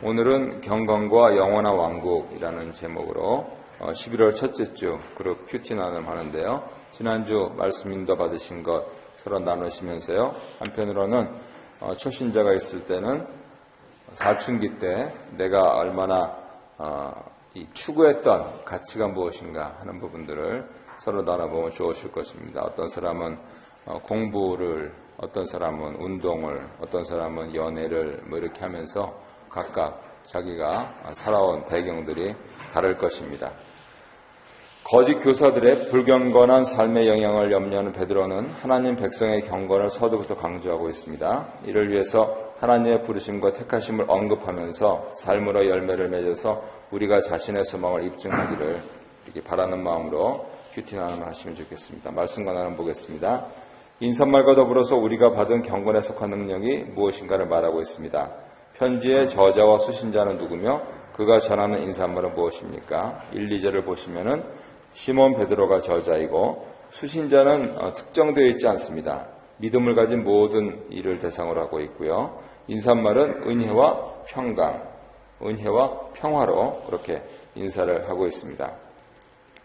오늘은 경건과 영원한 왕국이라는 제목으로 11월 첫째 주 그룹 큐티 나눔 하는데요. 지난주 말씀 인도 받으신 것 서로 나누시면서요. 한편으로는 초신자가 있을 때는 사춘기 때 내가 얼마나 추구했던 가치가 무엇인가 하는 부분들을 서로 나눠보면 좋으실 것입니다. 어떤 사람은 공부를, 어떤 사람은 운동을, 어떤 사람은 연애를 이렇게 하면서 각각 자기가 살아온 배경들이 다를 것입니다. 거짓 교사들의 불경건한 삶의 영향을 염려하는 베드로는 하나님 백성의 경건을 서두부터 강조하고 있습니다. 이를 위해서 하나님의 부르심과 택하심을 언급하면서 삶으로 열매를 맺어서 우리가 자신의 소망을 입증하기를 이렇게 바라는 마음으로 큐티 나눔을 하시면 좋겠습니다. 말씀과 나눠 보겠습니다. 인사말과 더불어서 우리가 받은 경건에 속한 능력이 무엇인가를 말하고 있습니다. 편지의 저자와 수신자는 누구며 그가 전하는 인사말은 무엇입니까? 1, 2절을 보시면은 시몬 베드로가 저자이고 수신자는 특정되어 있지 않습니다. 믿음을 가진 모든 이를 대상으로 하고 있고요. 인사말은 은혜와 평강, 은혜와 평화로 그렇게 인사를 하고 있습니다.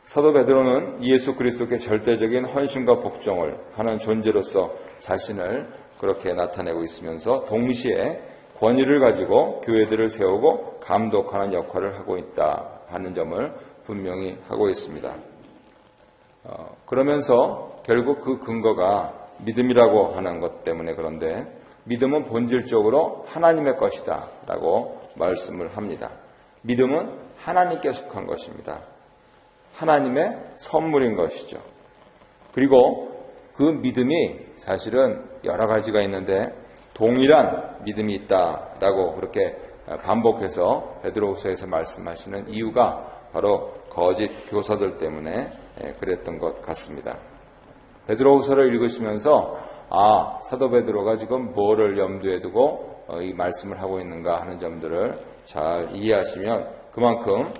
사도 베드로는 예수 그리스도께 절대적인 헌신과 복종을 하는 존재로서 자신을 그렇게 나타내고 있으면서 동시에 권위를 가지고 교회들을 세우고 감독하는 역할을 하고 있다 하는 점을 분명히 하고 있습니다. 그러면서 결국 그 근거가 믿음이라고 하는 것 때문에 그런데 믿음은 본질적으로 하나님의 것이다 라고 말씀을 합니다. 믿음은 하나님께 속한 것입니다. 하나님의 선물인 것이죠. 그리고 그 믿음이 사실은 여러 가지가 있는데 동일한 믿음이 있다라고 그렇게 반복해서 베드로후서에서 말씀하시는 이유가 바로 거짓 교사들 때문에 그랬던 것 같습니다. 베드로후서를 읽으시면서 사도 베드로가 지금 뭐를 염두에 두고 이 말씀을 하고 있는가 하는 점들을 잘 이해하시면 그만큼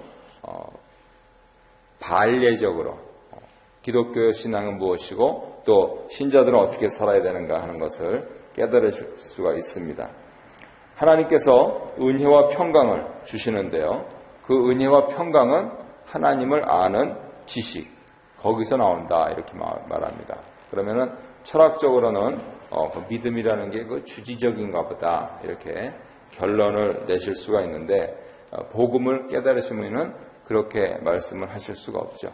반례적으로 기독교 신앙은 무엇이고 또 신자들은 어떻게 살아야 되는가 하는 것을 깨달으실 수가 있습니다. 하나님께서 은혜와 평강을 주시는데요. 그 은혜와 평강은 하나님을 아는 지식, 거기서 나온다 이렇게 말합니다. 그러면은 철학적으로는 그 믿음이라는 게 그 주지적인가 보다 이렇게 결론을 내실 수가 있는데 복음을 깨달으시면은 그렇게 말씀을 하실 수가 없죠.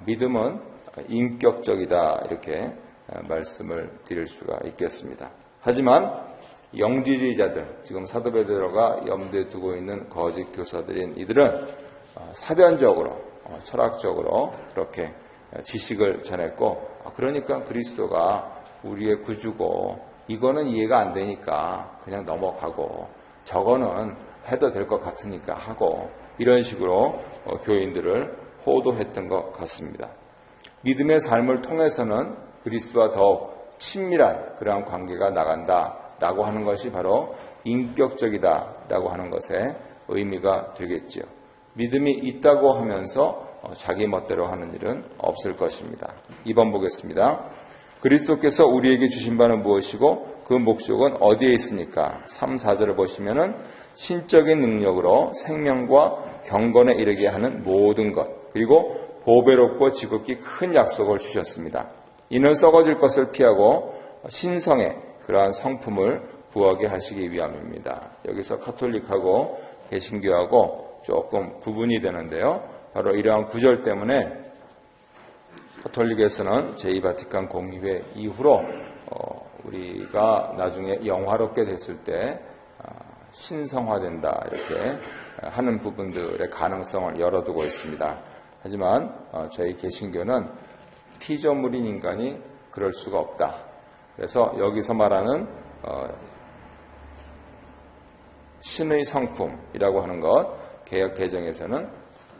믿음은 인격적이다 이렇게 말씀을 드릴 수가 있겠습니다. 하지만 영지주의자들, 지금 사도 베드로가 염두에 두고 있는 거짓 교사들인 이들은 사변적으로, 철학적으로 그렇게 지식을 전했고 그러니까 그리스도가 우리의 구주고 이거는 이해가 안 되니까 그냥 넘어가고 저거는 해도 될 것 같으니까 하고 이런 식으로 교인들을 호도했던 것 같습니다. 믿음의 삶을 통해서는 그리스도와 더욱 친밀한 그러한 관계가 나간다라고 하는 것이 바로 인격적이다라고 하는 것의 의미가 되겠지요. 믿음이 있다고 하면서 자기 멋대로 하는 일은 없을 것입니다. 2번 보겠습니다. 그리스도께서 우리에게 주신 바는 무엇이고 그 목적은 어디에 있습니까? 3, 4절을 보시면은 신적인 능력으로 생명과 경건에 이르게 하는 모든 것 그리고 보배롭고 지극히 큰 약속을 주셨습니다. 이는 썩어질 것을 피하고 신성의 그러한 성품을 구하게 하시기 위함입니다. 여기서 카톨릭하고 개신교하고 조금 구분이 되는데요. 바로 이러한 구절 때문에 카톨릭에서는 제2바티칸 공의회 이후로 우리가 나중에 영화롭게 됐을 때 신성화된다 이렇게 하는 부분들의 가능성을 열어두고 있습니다. 하지만 저희 개신교는 피조물인 인간이 그럴 수가 없다. 그래서 여기서 말하는 신의 성품이라고 하는 것 개역 개정에서는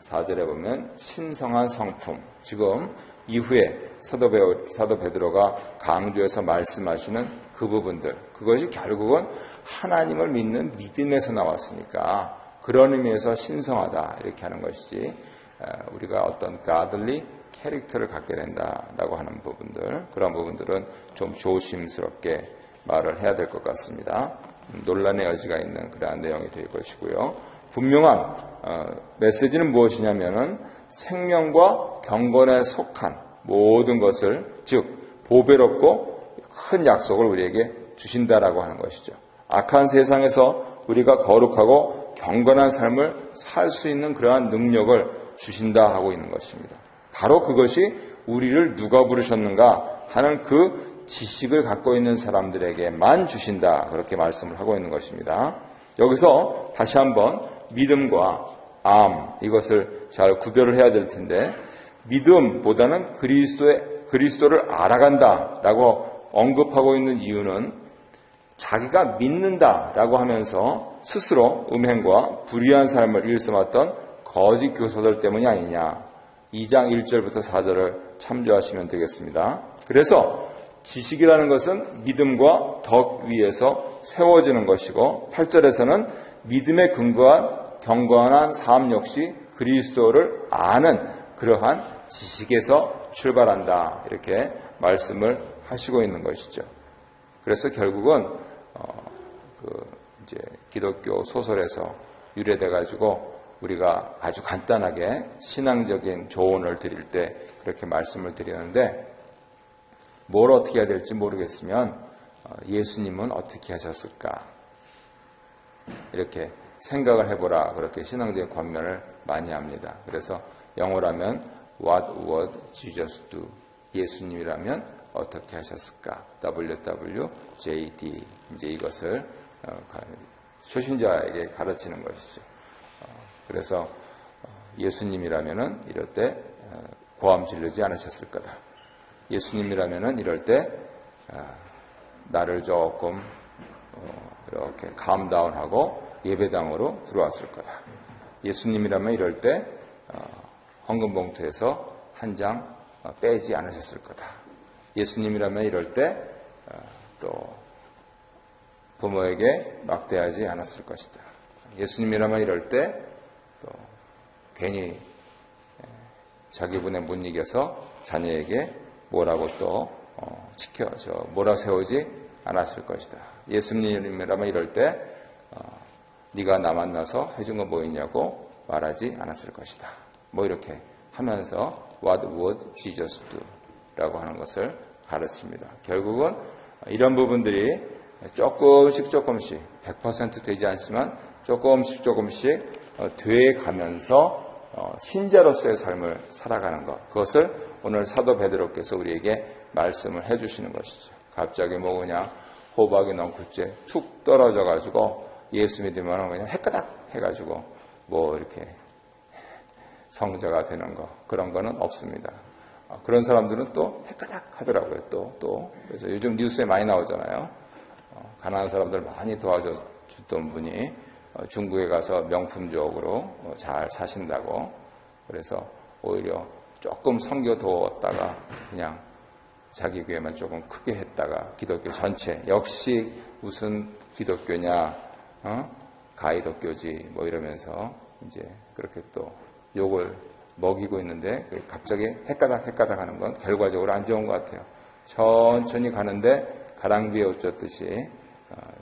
4절에 보면 신성한 성품 지금 이후에 사도 베드로가 강조해서 말씀하시는 그 부분들 그것이 결국은 하나님을 믿는 믿음에서 나왔으니까 그런 의미에서 신성하다 이렇게 하는 것이지 우리가 어떤 godly 캐릭터를 갖게 된다라고 하는 부분들 그런 부분들은 좀 조심스럽게 말을 해야 될 것 같습니다. 논란의 여지가 있는 그러한 내용이 될 것이고요. 분명한 메시지는 무엇이냐면은 생명과 경건에 속한 모든 것을, 즉 보배롭고 큰 약속을 우리에게 주신다라고 하는 것이죠. 악한 세상에서 우리가 거룩하고 경건한 삶을 살 수 있는 그러한 능력을 주신다 하고 있는 것입니다. 바로 그것이 우리를 누가 부르셨는가 하는 그 지식을 갖고 있는 사람들에게만 주신다, 그렇게 말씀을 하고 있는 것입니다. 여기서 다시 한번 믿음과 암, 이것을 잘 구별을 해야 될 텐데, 믿음보다는 그리스도를 알아간다라고 언급하고 있는 이유는 자기가 믿는다라고 하면서 스스로 음행과 불의한 삶을 일삼았던 거짓 교사들 때문이 아니냐. 2장 1절부터 4절을 참조하시면 되겠습니다. 그래서 지식이라는 것은 믿음과 덕 위에서 세워지는 것이고, 8절에서는 믿음에 근거한 경건한 삶 역시 그리스도를 아는 그러한 지식에서 출발한다, 이렇게 말씀을 하시고 있는 것이죠. 그래서 결국은 이제 기독교 소설에서 유래돼 가지고 우리가 아주 간단하게 신앙적인 조언을 드릴 때 그렇게 말씀을 드리는데, 뭘 어떻게 해야 될지 모르겠으면 예수님은 어떻게 하셨을까, 이렇게 생각을 해보라, 그렇게 신앙적인 권면을 많이 합니다. 그래서 영어라면 What would Jesus do? 예수님이라면 어떻게 하셨을까? WWJD. 이제 이것을 초신자에게 가르치는 것이죠. 그래서 예수님이라면은 이럴 때 고함 지르지 않으셨을 거다. 예수님이라면은 이럴 때 나를 조금 이렇게 감다운하고 예배당으로 들어왔을 거다. 예수님이라면 이럴 때 헌금 봉투에서 한 장 빼지 않으셨을 거다. 예수님이라면 이럴 때 또 부모에게 막대하지 않았을 것이다. 예수님이라면 이럴 때 또 괜히 자기 분에 못 이겨서 자녀에게 뭐라고 또 몰아세우지 않았을 것이다. 예수님이라면 이럴 때 네가 나 만나서 해준 거 뭐 있냐고 말하지 않았을 것이다. 뭐 이렇게 하면서 What would Jesus do? 라고 하는 것을 가르칩니다. 결국은 이런 부분들이 조금씩 100% 되지 않지만 조금씩 돼가면서 신자로서의 삶을 살아가는 것, 그것을 오늘 사도 베드로께서 우리에게 말씀을 해주시는 것이죠. 갑자기 뭐 그냥 호박이 넝쿨째 툭 떨어져가지고 예수 믿으면 그냥 해까닥 해가지고 뭐 이렇게 성자가 되는 거, 그런 거는 없습니다. 그런 사람들은 또 해까닥 하더라고요. 또 그래서 요즘 뉴스에 많이 나오잖아요. 가난한 사람들 많이 도와줬던 분이 중국에 가서 명품적으로 잘 사신다고, 그래서 오히려 조금 섬겨두었다가 그냥 자기 교회만 조금 크게 했다가 기독교 전체 역시 무슨 기독교냐, 가이독교지 뭐 이러면서 이제 그렇게 또 욕을 먹이고 있는데, 갑자기 해까닥 하는 건 결과적으로 안 좋은 것 같아요. 천천히 가는데 가랑비에 옷 젖듯이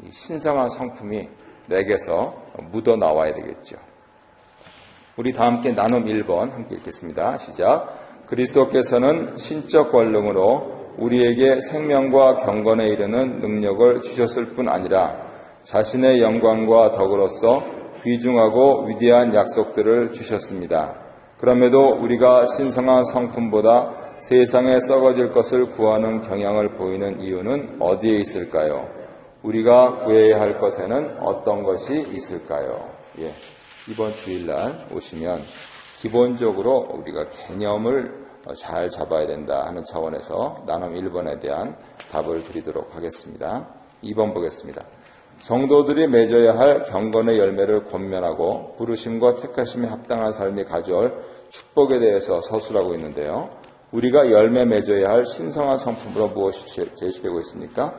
이 신성한 성품이 내게서 묻어 나와야 되겠죠. 우리 다 함께 나눔 1번 함께 읽겠습니다. 시작. 그리스도께서는 신적 권능으로 우리에게 생명과 경건에 이르는 능력을 주셨을 뿐 아니라 자신의 영광과 덕으로서 귀중하고 위대한 약속들을 주셨습니다. 그럼에도 우리가 신성한 성품보다 세상에 썩어질 것을 구하는 경향을 보이는 이유는 어디에 있을까요? 우리가 구해야 할 것에는 어떤 것이 있을까요? 이번 주일날 오시면 기본적으로 우리가 개념을 잘 잡아야 된다 하는 차원에서 나눔 1번에 대한 답을 드리도록 하겠습니다. 2번 보겠습니다. 성도들이 맺어야 할 경건의 열매를 권면하고 부르심과 택하심에 합당한 삶이 가져올 축복에 대해서 서술하고 있는데요. 우리가 열매 맺어야 할 신성한 성품으로 무엇이 제시되고 있습니까?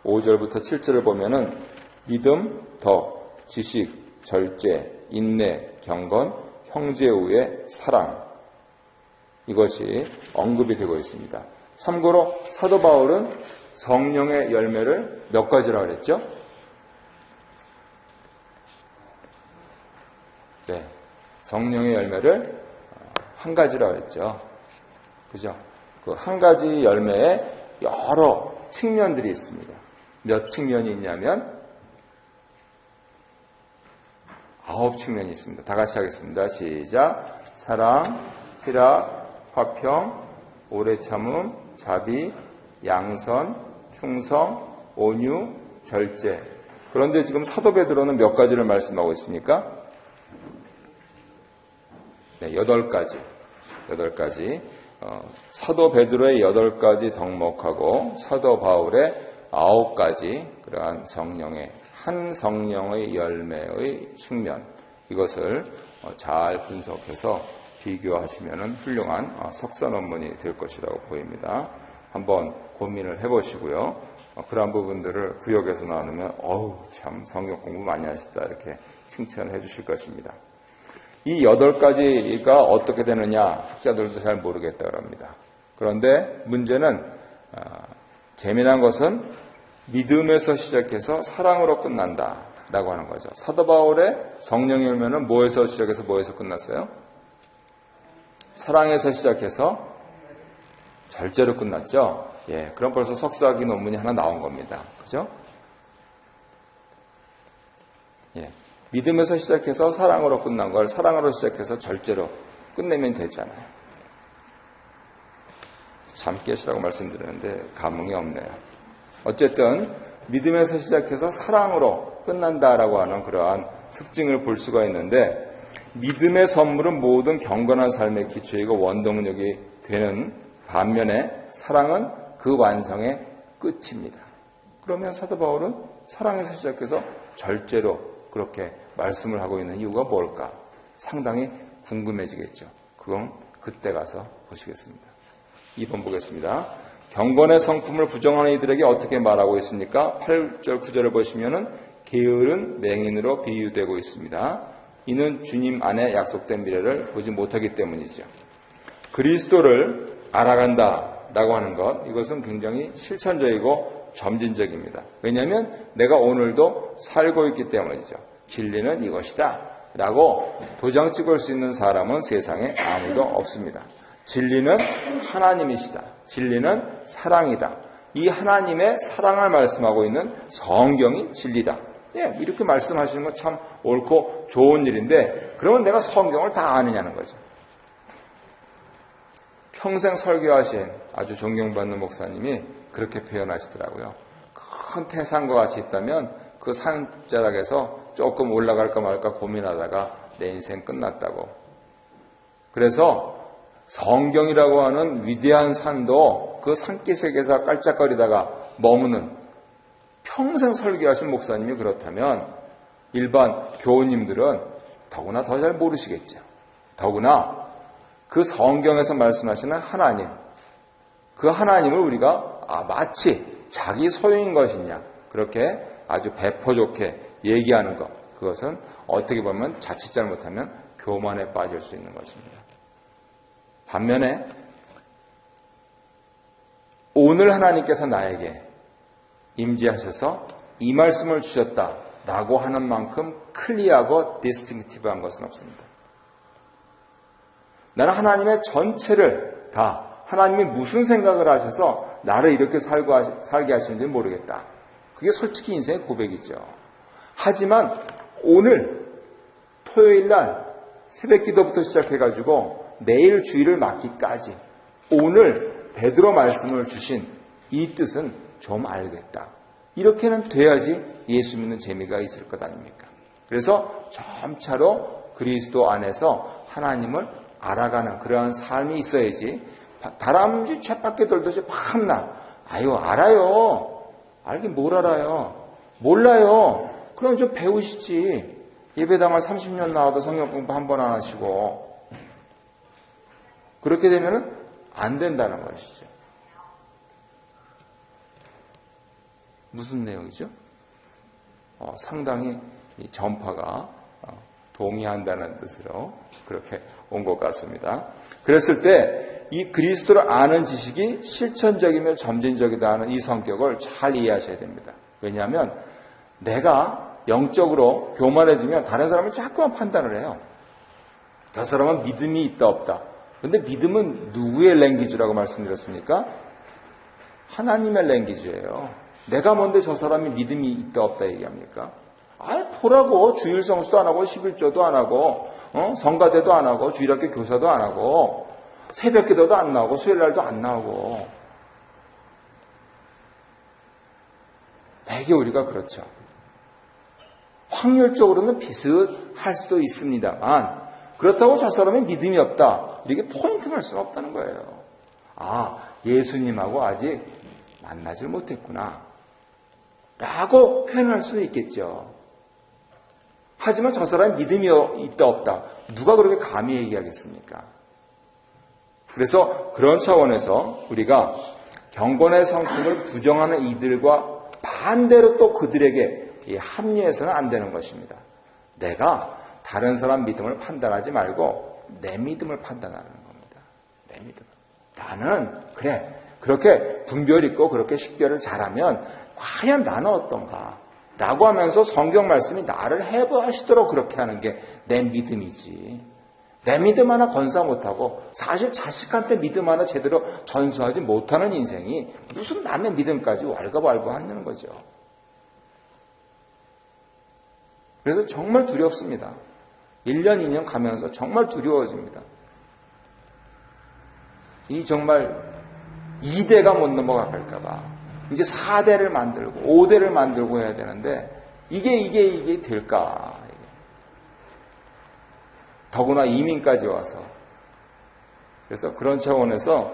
5절부터 7절을 보면은 믿음, 덕, 지식, 절제, 인내, 경건, 형제 우애, 사랑, 이것이 언급이 되고 있습니다. 참고로 사도 바울은 성령의 열매를 몇 가지라고 그랬죠? 네, 성령의 열매를 한 가지라고 했죠. 그죠? 그 한 가지 열매에 여러 측면들이 있습니다. 몇 측면이 있냐면 9 측면이 있습니다. 다 같이 하겠습니다. 시작. 사랑, 희락, 화평, 오래 참음, 자비, 양선, 충성, 온유, 절제. 그런데 지금 사도 베드로는 몇 가지를 말씀하고 있습니까? 네, 8가지. 8가지. 사도 베드로의 8가지 덕목하고 사도 바울의 9가지 그러한 성령의 한 성령의 열매의 측면, 이것을 잘 분석해서 비교하시면 훌륭한 석사 논문이 될 것이라고 보입니다. 한번 고민을 해보시고요. 그러한 부분들을 구역에서 나누면 참 성경 공부 많이 하시다 이렇게 칭찬을 해주실 것입니다. 이 8가지가 어떻게 되느냐 학자들도 잘 모르겠다 그럽니다. 그런데 문제는 재미난 것은 믿음에서 시작해서 사랑으로 끝난다라고 하는 거죠. 사도 바울의 성령의 열매는 뭐에서 시작해서 뭐에서 끝났어요? 사랑에서 시작해서 절제로 끝났죠. 예, 그럼 벌써 석사학위 논문이 하나 나온 겁니다. 그죠? 예, 믿음에서 시작해서 사랑으로 끝난 걸 사랑으로 시작해서 절제로 끝내면 되잖아요. 잠깨시라고 말씀드렸는데 감흥이 없네요. 어쨌든 믿음에서 시작해서 사랑으로 끝난다라고 하는 그러한 특징을 볼 수가 있는데, 믿음의 선물은 모든 경건한 삶의 기초이고 원동력이 되는 반면에 사랑은 그 완성의 끝입니다. 그러면 사도 바울은 사랑에서 시작해서 절제로 그렇게 말씀을 하고 있는 이유가 뭘까? 상당히 궁금해지겠죠. 그건 그때 가서 보시겠습니다. 2번 보겠습니다. 경건의 성품을 부정하는 이들에게 어떻게 말하고 있습니까? 8절 9절을 보시면은 게으른 맹인으로 비유되고 있습니다. 이는 주님 안에 약속된 미래를 보지 못하기 때문이죠. 그리스도를 알아간다라고 하는 것, 이것은 굉장히 실천적이고 점진적입니다. 왜냐하면 내가 오늘도 살고 있기 때문이죠. 진리는 이것이다 라고 도장 찍을 수 있는 사람은 세상에 아무도 없습니다. 진리는 하나님이시다. 진리는 사랑이다. 이 하나님의 사랑을 말씀하고 있는 성경이 진리다. 예, 이렇게 말씀하시는 건 참 옳고 좋은 일인데, 그러면 내가 성경을 다 아느냐는 거죠. 평생 설교하신 아주 존경받는 목사님이 그렇게 표현하시더라고요. 큰 태산과 같이 있다면 그 산자락에서 조금 올라갈까 말까 고민하다가 내 인생 끝났다고. 그래서 성경이라고 하는 위대한 산도 그 산기슭에서 깔짝거리다가 머무는, 평생 설교하신 목사님이 그렇다면 일반 교우님들은 더구나 더 잘 모르시겠죠. 더구나 그 성경에서 말씀하시는 하나님, 그 하나님을 우리가 마치 자기 소유인 것이냐 그렇게 아주 배포 좋게 얘기하는 것, 그것은 어떻게 보면 자칫 잘못하면 교만에 빠질 수 있는 것입니다. 반면에 오늘 하나님께서 나에게 임재하셔서 이 말씀을 주셨다라고 하는 만큼 클리어하고 디스팅티브한 것은 없습니다. 나는 하나님의 전체를 다, 하나님이 무슨 생각을 하셔서 나를 이렇게 살게 하시는지 모르겠다. 그게 솔직히 인생의 고백이죠. 하지만 오늘 토요일 날 새벽 기도부터 시작해가지고 내일 주일을 맞기까지 오늘 베드로 말씀을 주신 이 뜻은 좀 알겠다. 이렇게는 돼야지 예수 믿는 재미가 있을 것 아닙니까? 그래서 점차로 그리스도 안에서 하나님을 알아가는 그러한 삶이 있어야지, 다람쥐 쳇바퀴 돌듯이 밤낮 아유 알아요. 알긴 뭘 알아요. 몰라요. 그럼 좀 배우시지. 예배당을 30년 나와도 성경 공부 한 번 안 하시고 그렇게 되면은 안 된다는 것이죠. 무슨 내용이죠? 상당히 이 전파가 동의한다는 뜻으로 그렇게 온 것 같습니다. 그랬을 때 이 그리스도를 아는 지식이 실천적이며 점진적이다 하는 이 성격을 잘 이해하셔야 됩니다. 왜냐하면 내가 영적으로 교만해지면 다른 사람을 자꾸만 판단을 해요. 저 사람은 믿음이 있다 없다. 그런데 믿음은 누구의 랭귀지라고 말씀드렸습니까? 하나님의 랭귀지예요. 내가 뭔데 저 사람이 믿음이 있다 없다 얘기합니까? 보라고 주일 성수도 안 하고 11조도 안 하고 성가대도 안 하고 주일학교 교사도 안 하고 새벽기도도 안 나오고 수요일날도 안 나오고 대개 우리가 그렇죠. 확률적으로는 비슷할 수도 있습니다만 그렇다고 저 사람이 믿음이 없다 이렇게 포인트할 수는 없다는 거예요. 예수님하고 아직 만나질 못했구나 라고 표현할 수는 있겠죠. 하지만 저 사람이 믿음이 있다 없다 누가 그렇게 감히 얘기하겠습니까? 그래서 그런 차원에서 우리가 경건의 성품을 부정하는 이들과 반대로 또 그들에게 합리해서는 안 되는 것입니다. 내가 다른 사람 믿음을 판단하지 말고 내 믿음을 판단하는 겁니다. 내 믿음. 나는 그래 그렇게 분별 있고 그렇게 식별을 잘하면 과연 나는 어떤가 라고 하면서 성경 말씀이 나를 해부하시도록 그렇게 하는 게 내 믿음이지. 내 믿음 하나 건사 못하고 사실 자식한테 믿음 하나 제대로 전수하지 못하는 인생이 무슨 남의 믿음까지 왈가왈부하는 거죠. 그래서 정말 두렵습니다. 1년, 2년 가면서 정말 두려워집니다. 이 정말 2대가 못 넘어갈까 봐 이제 4대를 만들고 5대를 만들고 해야 되는데 이게 될까? 더구나 이민까지 와서. 그래서 그런 차원에서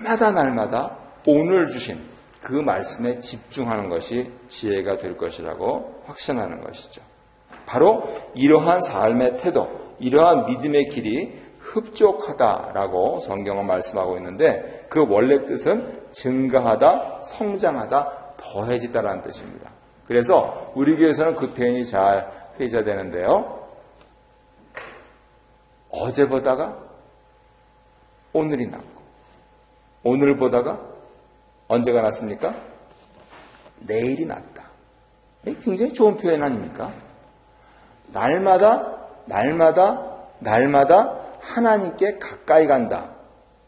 날마다 오늘 주신 그 말씀에 집중하는 것이 지혜가 될 것이라고 확신하는 것이죠. 바로 이러한 삶의 태도, 이러한 믿음의 길이 흡족하다라고 성경은 말씀하고 있는데 그 원래 뜻은 증가하다, 성장하다, 더해지다라는 뜻입니다. 그래서 우리 교회에서는 그 표현이 잘 회자되는데요. 어제보다가 오늘이 낫고 오늘보다가 언제가 낫습니까? 내일이 낫다. 이게 굉장히 좋은 표현 아닙니까? 날마다 하나님께 가까이 간다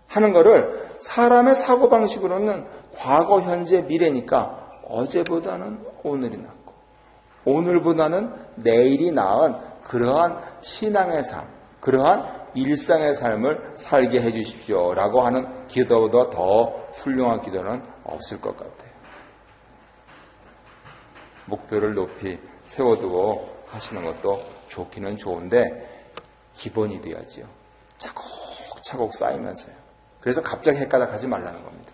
하는 거를 사람의 사고방식으로는 과거, 현재, 미래니까 어제보다는 오늘이 낫고 오늘보다는 내일이 나은 그러한 신앙의 삶, 그러한 일상의 삶을 살게 해 주십시오 라고 하는 기도보다 더 훌륭한 기도는 없을 것 같아요. 목표를 높이 세워두고 하시는 것도 좋기는 좋은데 기본이 돼야지요. 차곡차곡 쌓이면서요. 그래서 갑자기 헷갈락하지 말라는 겁니다.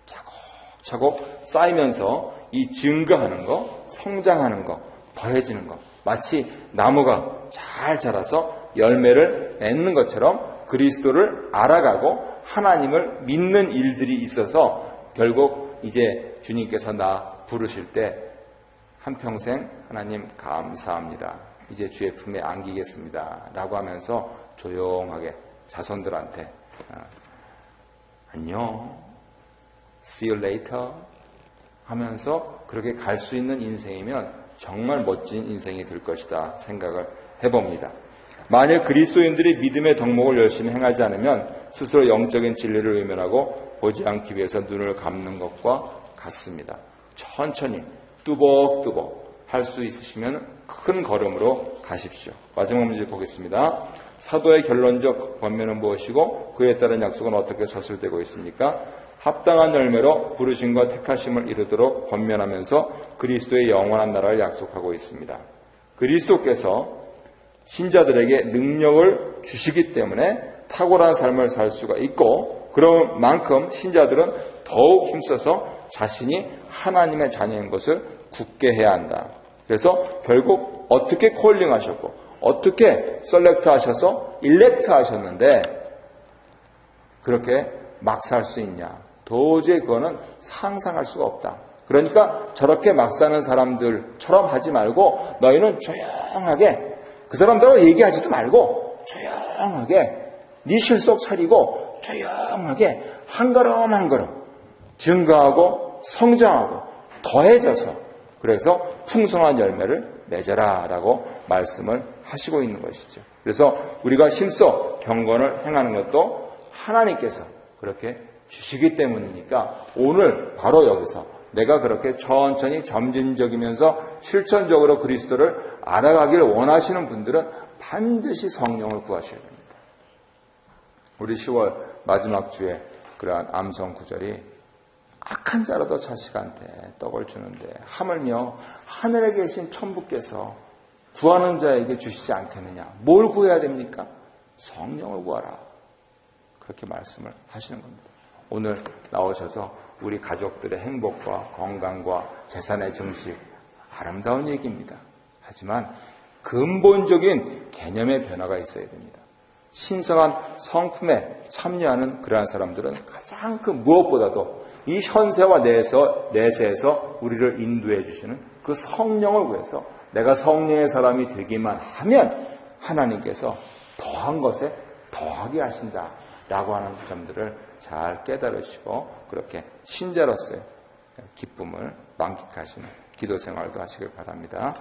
차곡차곡 쌓이면서 이 증거하는 거, 성장하는 거, 더해지는 거 마치 나무가 잘 자라서 열매를 맺는 것처럼 그리스도를 알아가고 하나님을 믿는 일들이 있어서 결국 이제 주님께서 나 부르실 때 한평생 하나님 감사합니다. 이제 주의 품에 안기겠습니다. 라고 하면서 조용하게 자손들한테 안녕, see you later 하면서 그렇게 갈 수 있는 인생이면 정말 멋진 인생이 될 것이다 생각을 해봅니다. 만일 그리스도인들이 믿음의 덕목을 열심히 행하지 않으면 스스로 영적인 진리를 외면하고 보지 않기 위해서 눈을 감는 것과 같습니다. 천천히 뚜벅뚜벅 할 수 있으시면 큰 걸음으로 가십시오. 마지막 문제 보겠습니다. 사도의 결론적 권면은 무엇이고 그에 따른 약속은 어떻게 서술되고 있습니까? 합당한 열매로 부르심과 택하심을 이루도록 권면하면서 그리스도의 영원한 나라를 약속하고 있습니다. 그리스도께서 신자들에게 능력을 주시기 때문에 탁월한 삶을 살 수가 있고 그런 만큼 신자들은 더욱 힘써서 자신이 하나님의 자녀인 것을 굳게 해야 한다. 그래서 결국 어떻게 콜링하셨고 어떻게 셀렉트 하셔서 일렉트 하셨는데 그렇게 막 살 수 있냐. 도저히 그거는 상상할 수가 없다. 그러니까 저렇게 막 사는 사람들처럼 하지 말고 너희는 조용하게 그 사람들하고 얘기하지도 말고 조용하게 네 실속 차리고 조용하게 한 걸음 한 걸음 증거하고 성장하고 더해져서 그래서 풍성한 열매를 맺어라 라고 말씀을 하시고 있는 것이죠. 그래서 우리가 힘써 경건을 행하는 것도 하나님께서 그렇게 주시기 때문이니까 오늘 바로 여기서 내가 그렇게 천천히 점진적이면서 실천적으로 그리스도를 알아가기를 원하시는 분들은 반드시 성령을 구하셔야 됩니다. 우리 10월 마지막 주에 그러한 암송 구절이 악한 자라도 자식한테 떡을 주는데 하물며 하늘에 계신 천부께서 구하는 자에게 주시지 않겠느냐. 뭘 구해야 됩니까? 성령을 구하라. 그렇게 말씀을 하시는 겁니다. 오늘 나오셔서 우리 가족들의 행복과 건강과 재산의 증식, 아름다운 얘기입니다. 하지만 근본적인 개념의 변화가 있어야 됩니다. 신성한 성품에 참여하는 그러한 사람들은 가장 그 무엇보다도 이 현세와 내세에서 우리를 인도해 주시는 그 성령을 구해서 내가 성령의 사람이 되기만 하면 하나님께서 더한 것에 더하게 하신다라고 하는 점들을 잘 깨달으시고 그렇게 신자로서의 기쁨을 만끽하시는 기도 생활도 하시길 바랍니다.